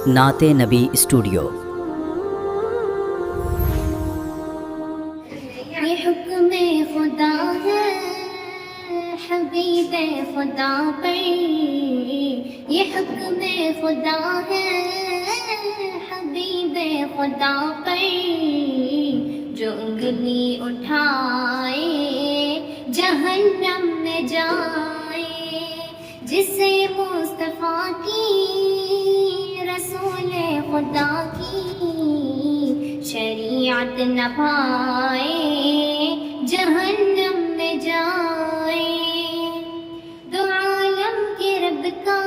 نعت نبی اسٹوڈیو۔ یہ حکم خدا ہے حبیب خدا پر، یہ حکم خدا ہے حبیب خدا پر، جو انگلی اٹھائے جہنم میں جائے، جسے مصطفیٰ کی رسول خدا کی شریعت نہ پائے جہنم میں جائے۔ دو عالم کے رب کا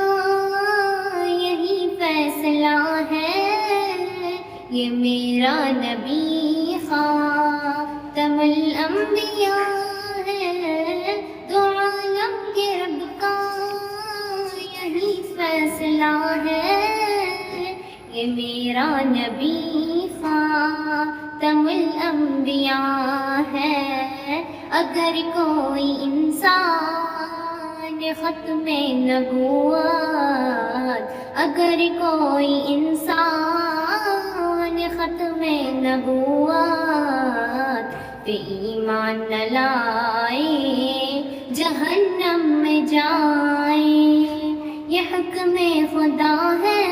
یہی فیصلہ ہے، یہ میرا نبی خاتم الانبیاء ہے۔ دو عالم کے رب کا یہی فیصلہ ہے، یہ میرا نبی خاتم الانبیاء ہے۔ اگر کوئی انسان ختم نبوت، اگر کوئی انسان ختم نبوت پہ ایمان نہ لائے جہنم میں جائے۔ یہ حکم خدا ہے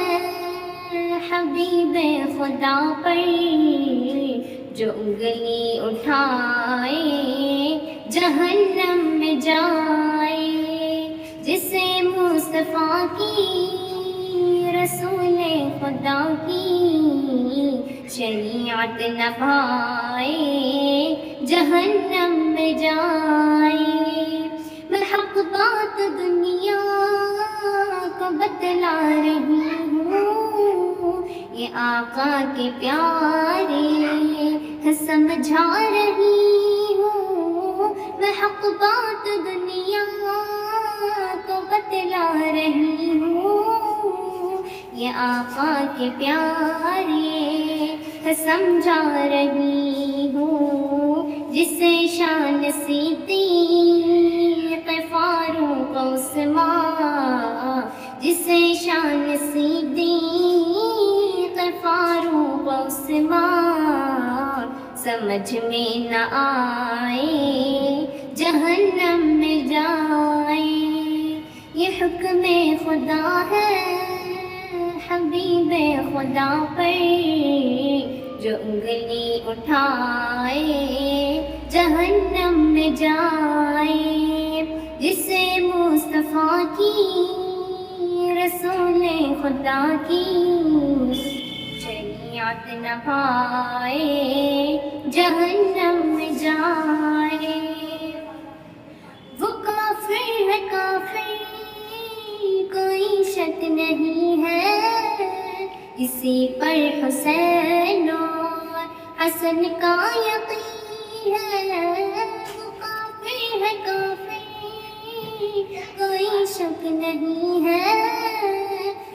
حبیب خدا پر، جو انگلی اٹھائے جہنم میں جائے، جسے مصطفیٰ کی رسول خدا کی شریعت نہ پائے جہنم میں جائے۔ میں حق بات دنیا کو بتلا رہی ہوں، یہ آقا کے پیارے سمجھا رہی ہوں۔ میں حق بات دنیا کو بتلا رہی ہوں، یہ آقا کے پیارے سمجھا رہی ہوں۔ جسے شان صدیق فاروق عثمان، جسے شان صدیق فاروق عثمان سمجھ میں نہ آئے جہنم میں جائے۔ یہ حکم خدا ہے حبیب خدا پر، جو انگلی اٹھائے جہنم میں جائے، جسے مصطفیٰ کی رسول خدا کی شریعت نہ پائے جہنم میں جائے۔ وہ کافر ہے کافر کوئی شک نہیں ہے، اسی پر حسین اور حسن کا یقین ہے۔ وہ کافر ہے کافر کوئی شک نہیں ہے،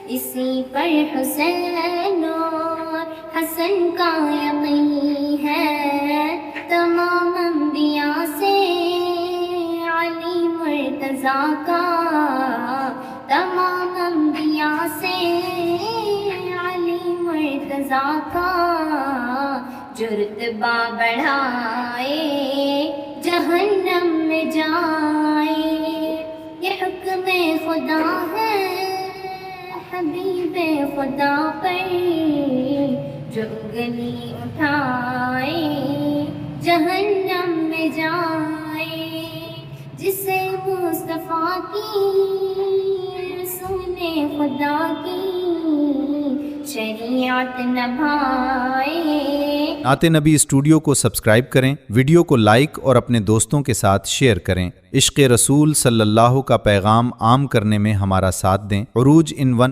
اسی پر حسین اور حسن کا یقین ہے۔ تمام انبیاء سے علی مرتضیٰ کا، تمام انبیاء سے علی مرتضیٰ کا جو رتبہ بڑھائے جہنم میں جائے۔ یہ حکم خدا ہے حبیب خدا پر، جو انگلی اٹھائے جہنم میں جائے، جسے مصطفیٰ کی رسول خدا کی شریعت نبھائے۔ نعت نبی اسٹوڈیو کو سبسکرائب کریں، ویڈیو کو لائک اور اپنے دوستوں کے ساتھ شیئر کریں۔ عشق رسول صلی اللہ کا پیغام عام کرنے میں ہمارا ساتھ دیں۔ عروج ان 1